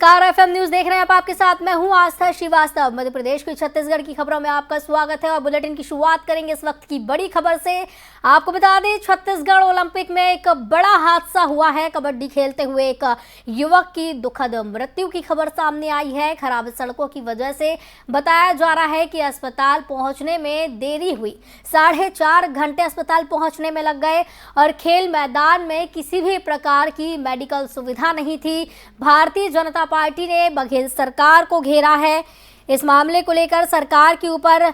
नमस्कार, FM news देख रहे हैं आप। आपके साथ मैं हूं आस्था श्रीवास्तव। मध्य प्रदेश की छत्तीसगढ़ की खबरों में आपका स्वागत है और बुलेटिन की शुरुआत करेंगे इस वक्त की बड़ी खबर से। आपको बता दें, छत्तीसगढ़ ओलंपिक में एक बड़ा हादसा हुआ है। कबड्डी खेलते हुए एक युवक की दुखद मृत्यु की खबर सामने आई है। खराब सड़कों की वजह से बताया जा रहा है कि अस्पताल पहुंचने में देरी हुई। 4.5 घंटे अस्पताल पहुंचने में लग गए और खेल मैदान में किसी भी प्रकार की मेडिकल सुविधा नहीं थी। भारतीय जनता पार्टी ने बघेल सरकार को घेरा है। इस मामले को लेकर सरकार के ऊपर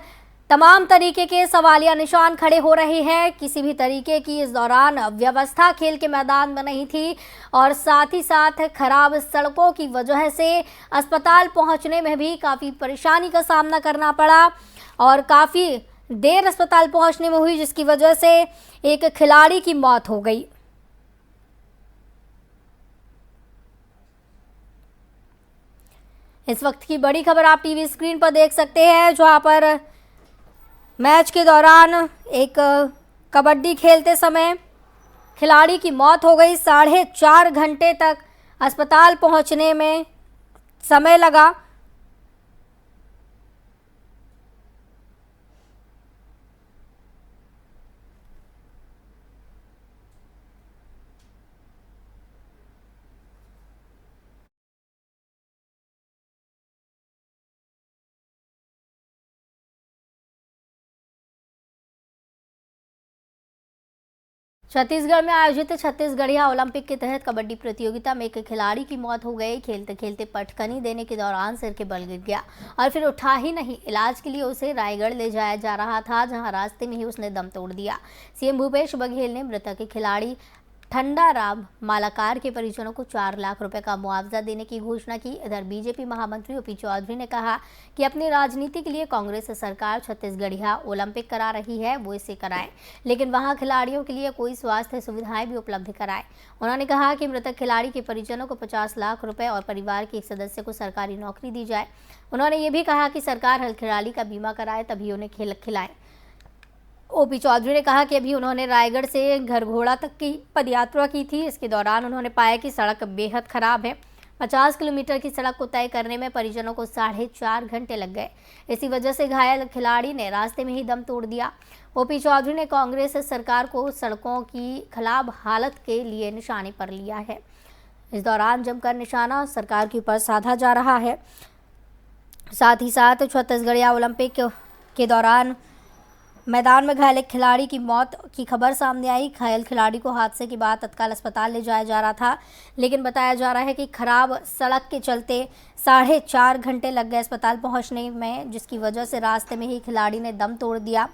तमाम तरीके के सवालिया निशान खड़े हो रहे हैं। किसी भी तरीके की इस दौरान व्यवस्था खेल के मैदान में नहीं थी और साथ ही साथ खराब सड़कों की वजह से अस्पताल पहुंचने में भी काफ़ी परेशानी का सामना करना पड़ा और काफ़ी देर अस्पताल पहुंचने में हुई, जिसकी वजह से एक खिलाड़ी की मौत हो गई। इस वक्त की बड़ी खबर आप टीवी स्क्रीन पर देख सकते हैं, जहां पर मैच के दौरान एक कबड्डी खेलते समय खिलाड़ी की मौत हो गई। 4.5 घंटे तक अस्पताल पहुंचने में समय लगा। छत्तीसगढ़ में आयोजित छत्तीसगढ़िया ओलंपिक के तहत कबड्डी प्रतियोगिता में एक खिलाड़ी की मौत हो गई। खेलते खेलते पटखनी देने के दौरान सिर के बल गिर गया और फिर उठा ही नहीं। इलाज के लिए उसे रायगढ़ ले जाया जा रहा था, जहां रास्ते में ही उसने दम तोड़ दिया। सीएम भूपेश बघेल ने मृतक खिलाड़ी ठंडाराम मालाकार के परिजनों को 4 लाख रुपए का मुआवजा देने की घोषणा की। इधर बीजेपी महामंत्री ओपी चौधरी ने कहा कि अपनी राजनीति के लिए कांग्रेस सरकार छत्तीसगढ़िया ओलंपिक करा रही है, वो इसे कराए, लेकिन वहां खिलाड़ियों के लिए कोई स्वास्थ्य सुविधाएं भी उपलब्ध कराए। उन्होंने कहा कि मृतक खिलाड़ी के परिजनों को 50 लाख रुपए और परिवार के एक सदस्य को सरकारी नौकरी दी जाए। उन्होंने ये भी कहा कि सरकार हर खिलाड़ी का बीमा कराए, तभी उन्हें खेल खिलाए। ओपी चौधरी ने कहा कि अभी उन्होंने रायगढ़ से घरघोड़ा तक की पदयात्रा की थी। इसके दौरान उन्होंने पाया कि सड़क बेहद खराब है। 50 किलोमीटर की सड़क को तय करने में परिजनों को 4.5 घंटे लग गए। इसी वजह से घायल खिलाड़ी ने रास्ते में ही दम तोड़ दिया। ओपी चौधरी ने कांग्रेस सरकार को सड़कों की खराब हालत के लिए निशाने पर लिया है। इस दौरान जमकर निशाना सरकार के ऊपर साधा जा रहा है। साथ ही साथ छत्तीसगढ़िया ओलंपिक के दौरान मैदान में घायल एक खिलाड़ी की मौत की खबर सामने आई। घायल खिलाड़ी को हादसे के बाद तत्काल अस्पताल ले जाया जा रहा था, लेकिन बताया जा रहा है कि खराब सड़क के चलते 4.5 घंटे लग गए अस्पताल पहुंचने में, जिसकी वजह से रास्ते में ही खिलाड़ी ने दम तोड़ दिया।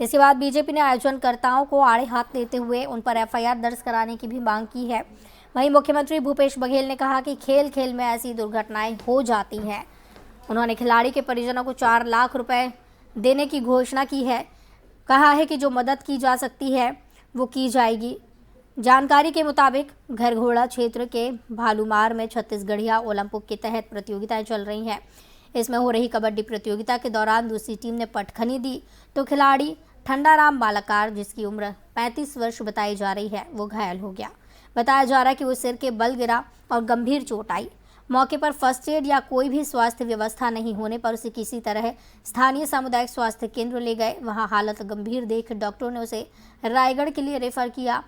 इसके बाद बीजेपी ने आयोजनकर्ताओं को आड़े हाथ लेते हुए उन पर एफआईआर दर्ज कराने की भी मांग की है। वहीं मुख्यमंत्री भूपेश बघेल ने कहा कि खेल खेल में ऐसी दुर्घटनाएं हो जाती हैं। उन्होंने खिलाड़ी के परिजनों को 4 लाख रुपए देने की घोषणा की है। कहा है कि जो मदद की जा सकती है वो की जाएगी। जानकारी के मुताबिक घरघोड़ा क्षेत्र के भालूमार में छत्तीसगढ़िया ओलंपिक के तहत प्रतियोगिताएं चल रही हैं। इसमें हो रही कबड्डी प्रतियोगिता के दौरान दूसरी टीम ने पटखनी दी तो खिलाड़ी ठंडाराम मालाकार, जिसकी उम्र 35 वर्ष बताई जा रही है, वो घायल हो गया। बताया जा रहा है कि वो सिर के बल गिरा और गंभीर चोट आई। मौके पर फर्स्ट एड या कोई भी स्वास्थ्य व्यवस्था नहीं होने पर उसे किसी तरह स्थानीय सामुदायिक स्वास्थ्य केंद्र ले गए। वहां हालत गंभीर देख डॉक्टरों ने उसे रायगढ़ के लिए रेफर किया,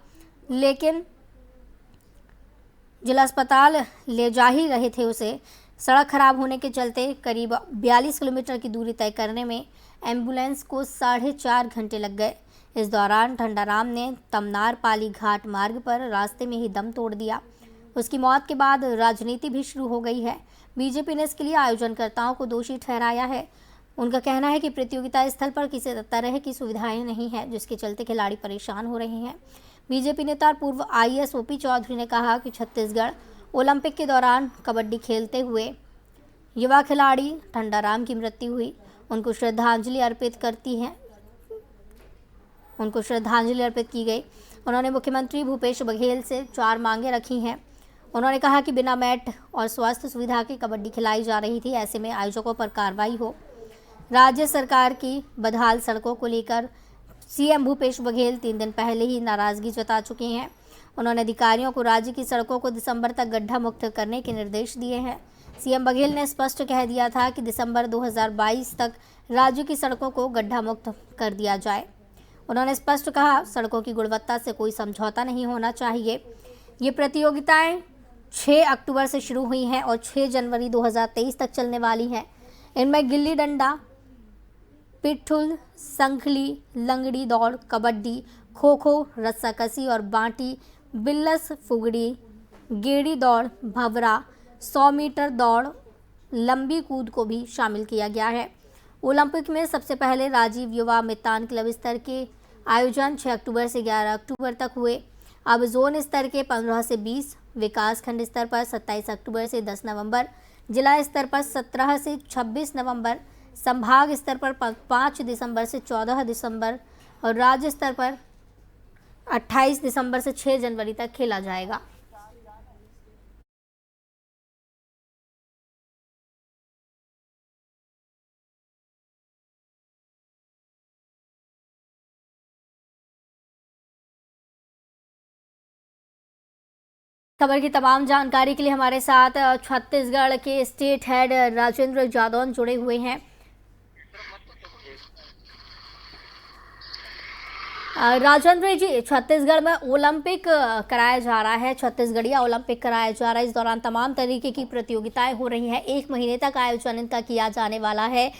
लेकिन जिला अस्पताल ले जा ही रहे थे उसे। सड़क खराब होने के चलते करीब 42 किलोमीटर की दूरी तय करने में एम्बुलेंस को 4.5 घंटे लग गए। इस दौरान ठंडाराम ने तमनार पाली घाट मार्ग पर रास्ते में ही दम तोड़ दिया। उसकी मौत के बाद राजनीति भी शुरू हो गई है। बीजेपी ने इसके लिए आयोजनकर्ताओं को दोषी ठहराया है। उनका कहना है कि प्रतियोगिता स्थल पर किसी तरह की सुविधाएं नहीं है, जिसके चलते खिलाड़ी परेशान हो रहे हैं। बीजेपी नेता और पूर्व आईएएस ओपी चौधरी ने कहा कि छत्तीसगढ़ ओलंपिक के दौरान कबड्डी खेलते हुए युवा खिलाड़ी ठंडाराम की मृत्यु हुई। उनको श्रद्धांजलि अर्पित की गई। उन्होंने मुख्यमंत्री भूपेश बघेल से 4 मांगे रखी हैं। उन्होंने कहा कि बिना मैट और स्वास्थ्य सुविधा की कबड्डी खिलाई जा रही थी, ऐसे में आयोजकों पर कार्रवाई हो। राज्य सरकार की बदहाल सड़कों को लेकर सीएम भूपेश बघेल 3 दिन पहले ही नाराजगी जता चुके हैं। उन्होंने अधिकारियों को राज्य की सड़कों को दिसंबर तक गड्ढा मुक्त करने के निर्देश दिए हैं। सीएम बघेल ने स्पष्ट कह दिया था कि दिसंबर 2022 तक राज्य की सड़कों को गड्ढा मुक्त कर दिया जाए। उन्होंने स्पष्ट कहा, सड़कों की गुणवत्ता से कोई समझौता नहीं होना चाहिए। ये प्रतियोगिताएं 6 अक्टूबर से शुरू हुई हैं और 6 जनवरी 2023 तक चलने वाली हैं। इनमें गिल्ली डंडा, पिट्ठुल, संखली, लंगड़ी दौड़, कबड्डी, खो खो, रस्साकसी और बांटी, बिल्लस फुगड़ी, गेड़ी दौड़, भंवरा, 100 मीटर दौड़, लंबी कूद को भी शामिल किया गया है। ओलंपिक में सबसे पहले राजीव युवा मितान क्लब स्तर के आयोजन 6 अक्टूबर से 11 अक्टूबर तक हुए। अब जोन स्तर के 15 से 20, विकास खंड स्तर पर 27 अक्टूबर से 10 नवंबर, जिला स्तर पर 17 से 26 नवंबर, संभाग स्तर पर 5 दिसंबर से 14 दिसंबर और राज्य स्तर पर 28 दिसंबर से 6 जनवरी तक खेला जाएगा। खबर की तमाम जानकारी के लिए हमारे साथ छत्तीसगढ़ के स्टेट हेड राजेंद्र जादौन जुड़े हुए हैं। राजेंद्र जी, छत्तीसगढ़ में ओलंपिक कराया जा रहा है, छत्तीसगढ़िया ओलंपिक कराया जा रहा है। इस दौरान तमाम तरीके की प्रतियोगिताएं हो रही हैं। 1 महीने तक आयोजन इनका किया जाने वाला है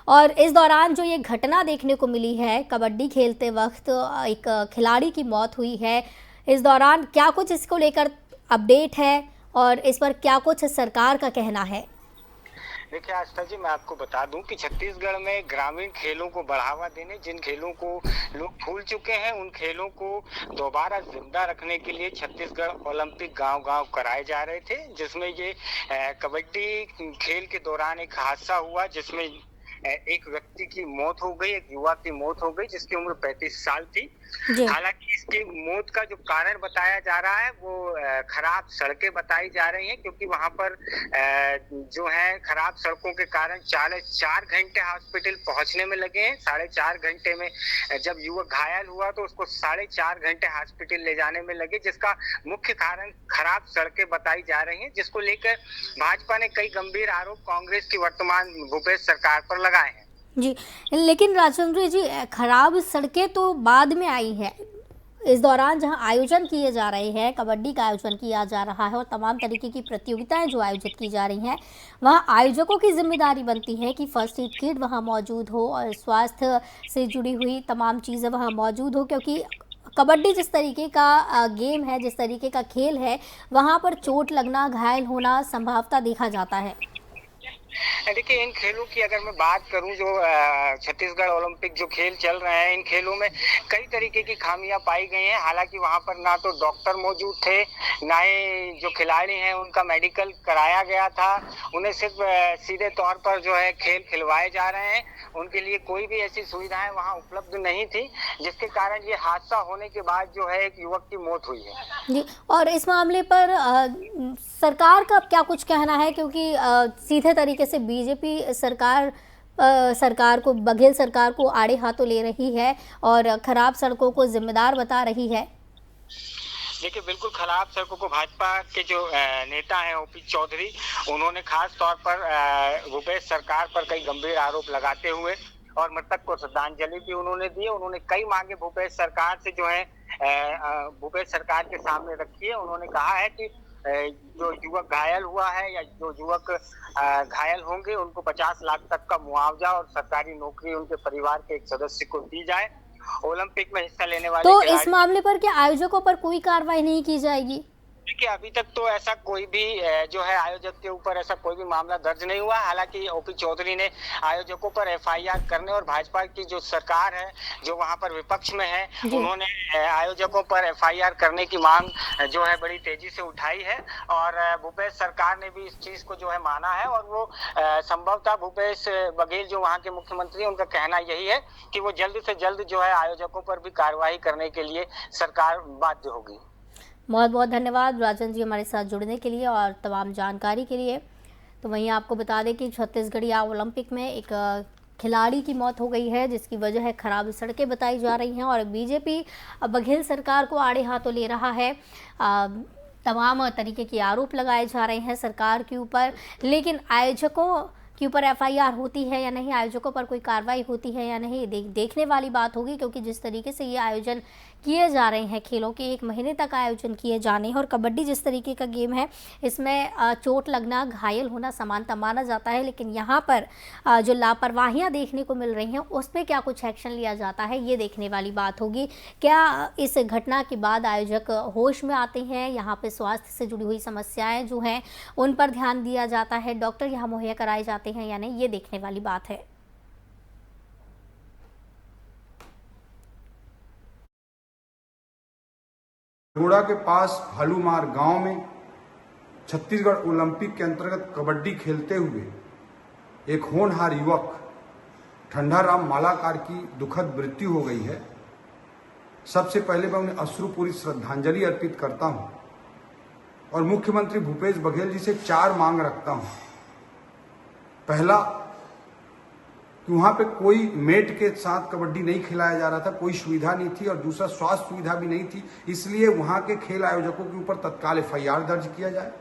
और इस दौरान जो ये घटना देखने को मिली है, कबड्डी खेलते वक्त एक खिलाड़ी की मौत हुई है। इस दौरान क्या कुछ इसको लेकर अपडेट है और इस पर क्या कुछ सरकार का कहना है? देखिए आस्था जी, मैं आपको बता दूं कि छत्तीसगढ़ में ग्रामीण खेलों को बढ़ावा देने, जिन खेलों को लोग भूल चुके हैं, उन खेलों को दोबारा जिंदा रखने के लिए छत्तीसगढ़ ओलंपिक गांव-गांव कराए जा रहे थे, जिसमें ये कबड्डी खेल के दौरान एक हादसा हुआ जिसमें एक व्यक्ति की मौत हो गई, एक युवा की मौत हो गई जिसकी उम्र 35 साल थी। हालांकि इसकी मौत का जो कारण बताया जा रहा है वो खराब सड़कें बताई जा रही हैं, क्योंकि वहां पर जो है खराब सड़कों के कारण 4 घंटे हॉस्पिटल पहुंचने में लगे हैं। 4.5 घंटे में जब युवक घायल हुआ तो उसको 4.5 घंटे हॉस्पिटल ले जाने में लगे, जिसका मुख्य कारण खराब सड़कें बताई जा रही हैं, जिसको लेकर भाजपा ने कई गंभीर आरोप कांग्रेस की वर्तमान भूपेश सरकार पर लगाए हैं। जी, लेकिन राजेंद्र जी, खराब सड़कें तो बाद में आई हैं। इस दौरान जहां आयोजन किए जा रहे हैं, कबड्डी का आयोजन किया जा रहा है और तमाम तरीके की प्रतियोगिताएं जो आयोजित की जा रही हैं, वहां आयोजकों की जिम्मेदारी बनती है कि फर्स्ट एड किट वहां मौजूद हो और स्वास्थ्य से जुड़ी हुई तमाम चीज़ें वहां मौजूद हो, क्योंकि कबड्डी जिस तरीके का गेम है, जिस तरीके का खेल है, वहाँ पर चोट लगना, घायल होना संभावता देखा जाता है। देखिए, इन खेलों की अगर मैं बात करूं, जो छत्तीसगढ़ ओलंपिक जो खेल चल रहे हैं, इन खेलों में कई तरीके की खामियां पाई गई हैं। हालांकि वहां पर ना तो डॉक्टर मौजूद थे, ना ही जो खिलाड़ी हैं उनका मेडिकल कराया गया था। उन्हें सिर्फ सीधे तौर पर जो है खेल खिलवाए जा रहे हैं, उनके लिए कोई भी ऐसी सुविधाएं वहां उपलब्ध नहीं थी, जिसके कारण ये हादसा होने के बाद जो है एक युवक की मौत हुई है। जी, और इस मामले पर सरकार का क्या कुछ कहना है, क्योंकि सीधे तरीके से बीजेपी सरकार को, बघेल सरकार को आड़े हाथों ले रही है और खराब सड़कों को जिम्मेदार बता रही है। देखिए, बिल्कुल खराब सड़कों को भाजपा के जो नेता हैं ओपी चौधरी, उन्होंने खास तौर पर भूपेश सरकार पर कई गंभीर आरोप लगाते हुए और मृतक को श्रद्धांजलि भी उन्होंने दी। उन्होंने कई मांगे भूपेश सरकार से जो है भूपेश सरकार के सामने रखी है। उन्होंने कहा है कि जो युवक घायल हुआ है या जो युवक घायल होंगे उनको 50 लाख तक का मुआवजा और सरकारी नौकरी उनके परिवार के एक सदस्य को दी जाए। ओलंपिक में हिस्सा लेने वाले तो इस मामले पर क्या आयोजकों पर कोई कार्रवाई नहीं की जाएगी? देखिए, अभी तक तो ऐसा कोई भी जो है आयोजक के ऊपर ऐसा कोई भी मामला दर्ज नहीं हुआ। हालांकि ओपी चौधरी ने आयोजकों पर एफआईआर करने और भाजपा की जो सरकार है जो वहां पर विपक्ष में है, उन्होंने आयोजकों पर एफआईआर करने की मांग जो है बड़ी तेजी से उठाई है और भूपेश सरकार ने भी इस चीज को जो है माना है और वो संभवतः भूपेश बघेल जो वहाँ के मुख्यमंत्री, उनका कहना यही है कि वो जल्द से जल्द जो है आयोजकों पर भी कार्रवाई करने के लिए सरकार बाध्य होगी। बहुत बहुत धन्यवाद राजन जी हमारे साथ जुड़ने के लिए और तमाम जानकारी के लिए। तो वहीं आपको बता दें कि छत्तीसगढ़िया ओलंपिक में एक खिलाड़ी की मौत हो गई है, जिसकी वजह है खराब सड़कें बताई जा रही हैं और बीजेपी बघेल सरकार को आड़े हाथों ले रहा है। तमाम तरीके के आरोप लगाए जा रहे हैं सरकार के ऊपर, लेकिन आयोजकों के ऊपर एफआईआर होती है या नहीं, आयोजकों पर कोई कार्रवाई होती है या नहीं, देखने वाली बात होगी। क्योंकि जिस तरीके से ये आयोजन किए जा रहे हैं, खेलों के 1 महीने तक आयोजन किए जाने हैं, और कबड्डी जिस तरीके का गेम है इसमें चोट लगना, घायल होना समानता माना जाता है, लेकिन यहाँ पर जो लापरवाहियाँ देखने को मिल रही हैं उसमें क्या कुछ एक्शन लिया जाता है, ये देखने वाली बात होगी। क्या इस घटना के बाद आयोजक होश में आते हैं, यहाँ पे स्वास्थ्य से जुड़ी हुई समस्याएं जो हैं उन पर ध्यान दिया जाता है, डॉक्टर यहाँ मुहैया कराए जाते हैं या नहीं, ये देखने वाली बात है। रोड़ा के पास भालूमार गांव में छत्तीसगढ़ ओलंपिक के अंतर्गत कबड्डी खेलते हुए एक होनहार युवक ठंडाराम मालाकार की दुखद मृत्यु हो गई है। सबसे पहले मैं उन्हें अश्रुपूरी श्रद्धांजलि अर्पित करता हूं और मुख्यमंत्री भूपेश बघेल जी से 4 मांग रखता हूं। पहला कि वहां पे कोई मेट के साथ कबड्डी नहीं खिलाया जा रहा था, कोई सुविधा नहीं थी, और दूसरा स्वास्थ्य सुविधा भी नहीं थी, इसलिए वहां के खेल आयोजकों के ऊपर तत्काल एफआईआर दर्ज किया जाए।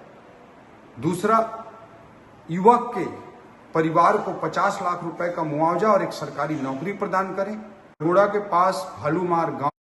दूसरा, युवक के परिवार को 50 लाख रुपए का मुआवजा और एक सरकारी नौकरी प्रदान करें। रोड़ा के पास भालूमार गांव